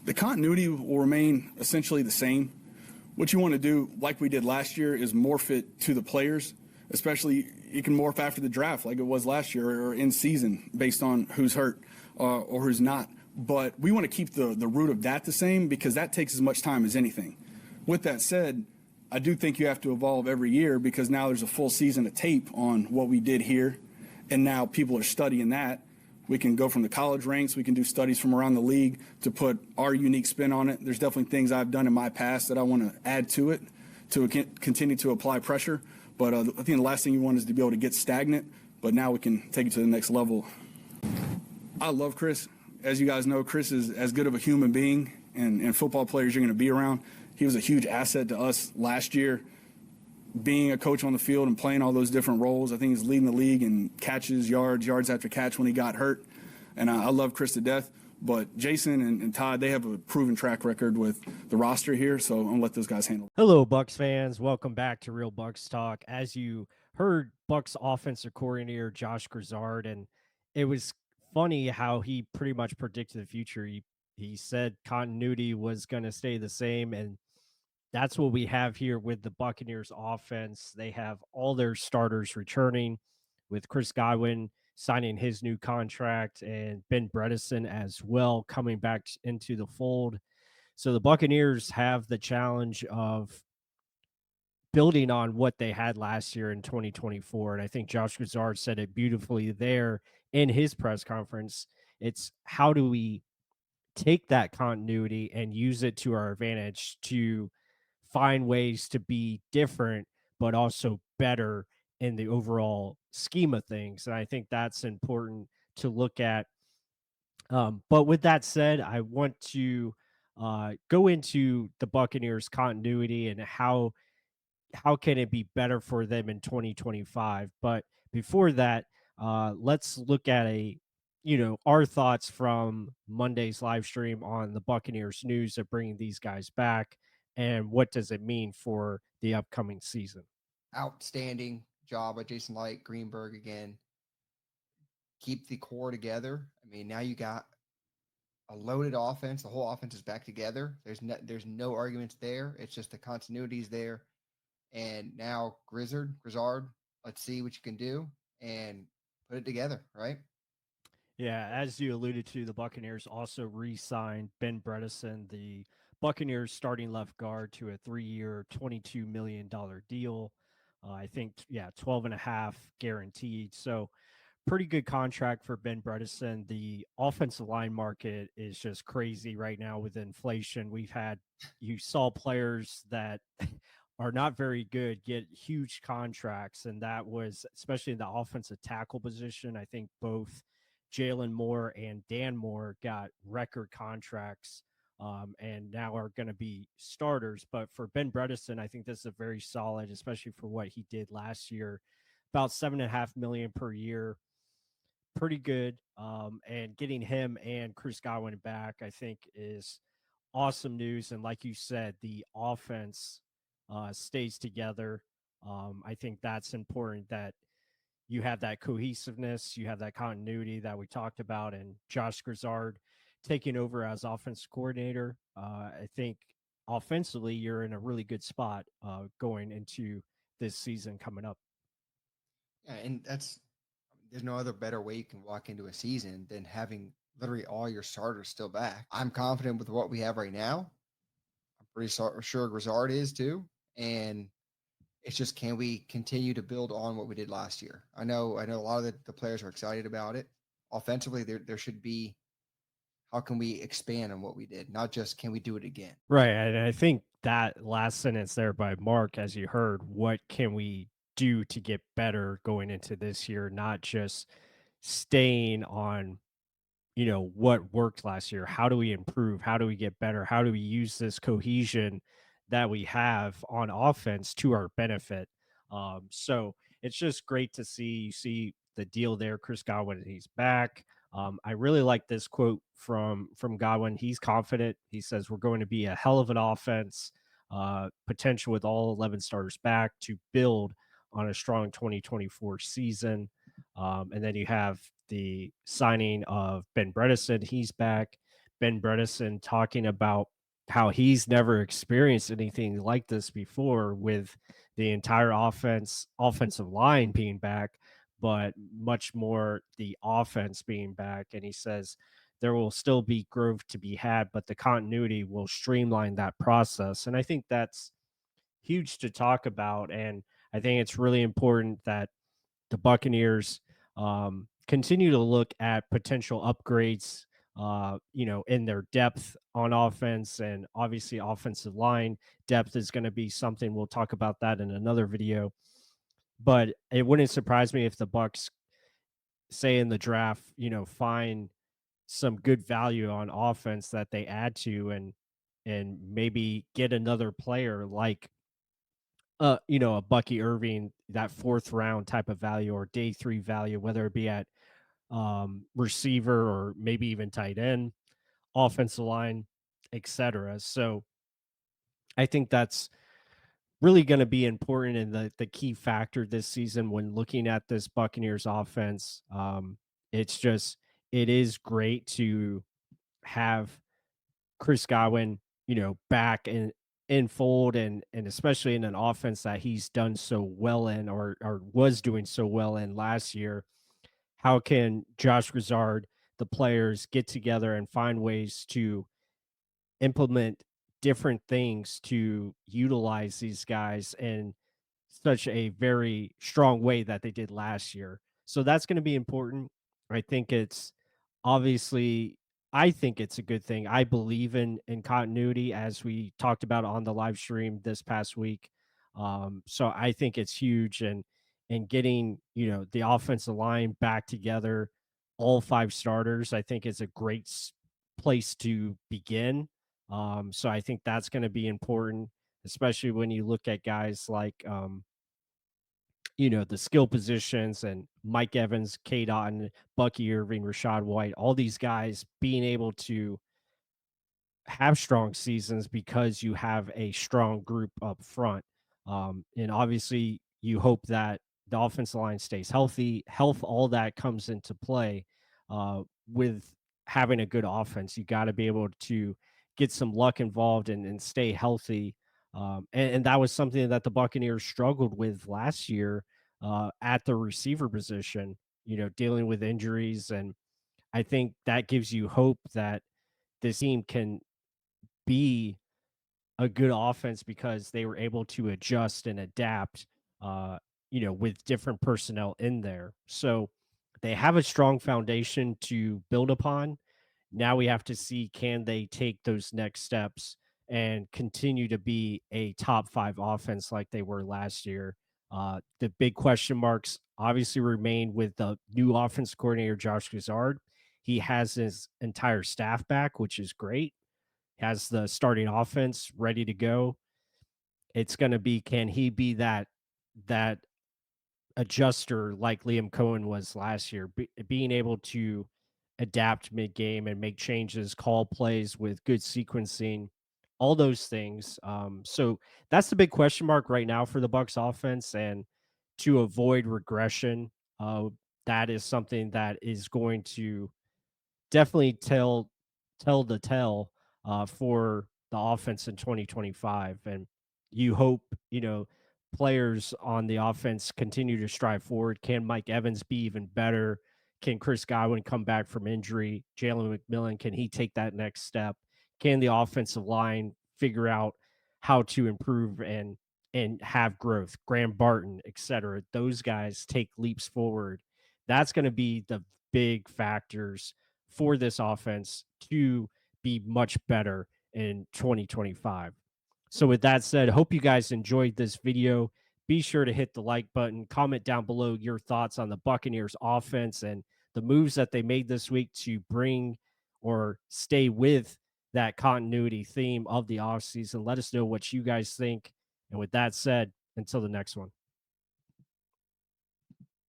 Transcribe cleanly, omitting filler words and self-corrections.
The continuity will remain essentially the same. What you want to do, like we did last year, is morph it to the players. Especially, you can morph after the draft, like it was last year, or in season, based on who's hurt or who's not. But we want to keep the root of that the same because that takes as much time as anything. With that said, I do think you have to evolve every year because now there's a full season of tape on what we did here, and now people are studying that. We can go from the college ranks. We can do studies from around the league to put our unique spin on it. There's definitely things I've done in my past that I want to add to it to continue to apply pressure. But I think the last thing you want is to be able to get stagnant. But now we can take it to the next level. I love Chris. As you guys know, Chris is as good of a human being and football players you're going to be around. He was a huge asset to us last year. Being a coach on the field and playing all those different roles. I think he's leading the league in catches, yards after catch when he got hurt. And I love Chris to death. But Jason and Todd, they have a proven track record with the roster here, so I'm going to let those guys handle it. Hello, Bucs fans. Welcome back to Real Bucs Talk. As you heard, Bucs offensive coordinator Josh Grizzard, and it was funny how he pretty much predicted the future. He said continuity was going to stay the same, and that's what we have here with the Buccaneers offense. They have all their starters returning, with Chris Godwin signing his new contract and Ben Bredesen as well coming back into the fold. So the Buccaneers have the challenge of building on what they had last year in 2024. And I think Josh Grizzard said it beautifully there in his press conference. It's how do we take that continuity and use it to our advantage to find ways to be different, but also better in the overall scheme of things. And I think that's important to look at. But with that said, I want to go into the Buccaneers continuity and how can it be better for them in 2025. But before that, let's look at our thoughts from Monday's live stream on the Buccaneers news of bringing these guys back and what does it mean for the upcoming season. Outstanding job by Jason Light, Greenberg again. Keep the core together. I mean, now you got a loaded offense. The whole offense is back together. There's no arguments there. It's just the continuity's there. And now Grizzard, let's see what you can do and put it together, right? Yeah, as you alluded to, the Buccaneers also re-signed Ben Bredesen, the Buccaneers starting left guard, to a 3-year, $22 million deal. I think, 12 and a half guaranteed. So pretty good contract for Ben Bredesen. The offensive line market is just crazy right now with inflation. You saw players that are not very good get huge contracts, and that was especially in the offensive tackle position. I think both Jalen Moore and Dan Moore got record contracts and now are going to be starters. But for Ben Bredesen, I think this is a very solid, especially for what he did last year, about $7.5 million per year. Pretty good. And getting him and Chris Godwin back, I think, is awesome news. And like you said, the offense stays together. I think that's important that you have that cohesiveness, you have that continuity that we talked about, and Josh Grizzard taking over as offensive coordinator. I think offensively, you're in a really good spot going into this season coming up. Yeah, and there's no other better way you can walk into a season than having literally all your starters still back. I'm confident with what we have right now. I'm pretty sure Grizzard is too. And it's just, can we continue to build on what we did last year? I know a lot of the players are excited about it. Offensively, there should be, how can we expand on what we did? Not just, can we do it again? Right. And I think that last sentence there by Mark, as you heard, what can we do to get better going into this year, not just staying on what worked last year. How do we improve? How do we get better? How do we use this cohesion that we have on offense to our benefit? So it's just great to see. You see the deal there, Chris Godwin, he's back. I really like this quote from Godwin. He's confident. He says we're going to be a hell of an offense, potential with all 11 starters back to build on a strong 2024 season. And then you have the signing of Ben Bredesen. He's back. Ben Bredesen talking about how he's never experienced anything like this before with the entire offensive line being back, but much more the offense being back. And he says there will still be growth to be had, but the continuity will streamline that process. And I think that's huge to talk about. And I think it's really important that the Buccaneers continue to look at potential upgrades, in their depth on offense, and obviously offensive line depth is going to be something. We'll talk about that in another video. But it wouldn't surprise me if the Bucs say in the draft, find some good value on offense that they add to, and maybe get another player like a Bucky Irving, that fourth round type of value or day three value, whether it be at receiver or maybe even tight end, offensive line, etc. So I think that's really going to be important and the key factor this season when looking at this Buccaneers offense. It's just it is great to have Chris Godwin, back in fold, and especially in an offense that he's done so well in, or was doing so well in last year. How can Josh Grizzard, the players, get together and find ways to implement different things to utilize these guys in such a very strong way that they did last year? So that's going to be important. I think it's obviously I think it's a good thing. I believe in continuity, as we talked about on the live stream this past week. So I think it's huge, and getting the offensive line back together, all five starters, I think is a great place to begin. So I think that's going to be important, especially when you look at guys like the skill positions and Mike Evans, K. Dotton, Bucky Irving, Rashad White, all these guys being able to have strong seasons because you have a strong group up front. And obviously, you hope that the offensive line stays healthy. Health, all that comes into play with having a good offense. You got to be able to get some luck involved and stay healthy. And that was something that the Buccaneers struggled with last year at the receiver position, dealing with injuries. And I think that gives you hope that this team can be a good offense because they were able to adjust and adapt, with different personnel in there. So they have a strong foundation to build upon. Now we have to see, can they take those next steps and continue to be a top five offense like they were last year? The big question marks obviously remain with the new offense coordinator, Josh Grizzard. He has his entire staff back, which is great, has the starting offense ready to go. It's going to be, can he be that adjuster like Liam Cohen was last year, being able to adapt mid game and make changes, call plays with good sequencing, all those things. So that's the big question mark right now for the Bucs offense, and to avoid regression, that is something that is going to definitely tell the tell for the offense in 2025. And you hope, players on the offense continue to strive forward. Can Mike Evans be even better? Can Chris Godwin come back from injury? Jalen McMillan, can he take that next step? Can the offensive line figure out how to improve and have growth? Graham Barton, etc. Those guys take leaps forward. That's going to be the big factors for this offense to be much better in 2025. So with that said, hope you guys enjoyed this video. Be sure to hit the like button, comment down below your thoughts on the Buccaneers offense and the moves that they made this week to bring or stay with that continuity theme of the offseason. Let us know what you guys think. And with that said, until the next one.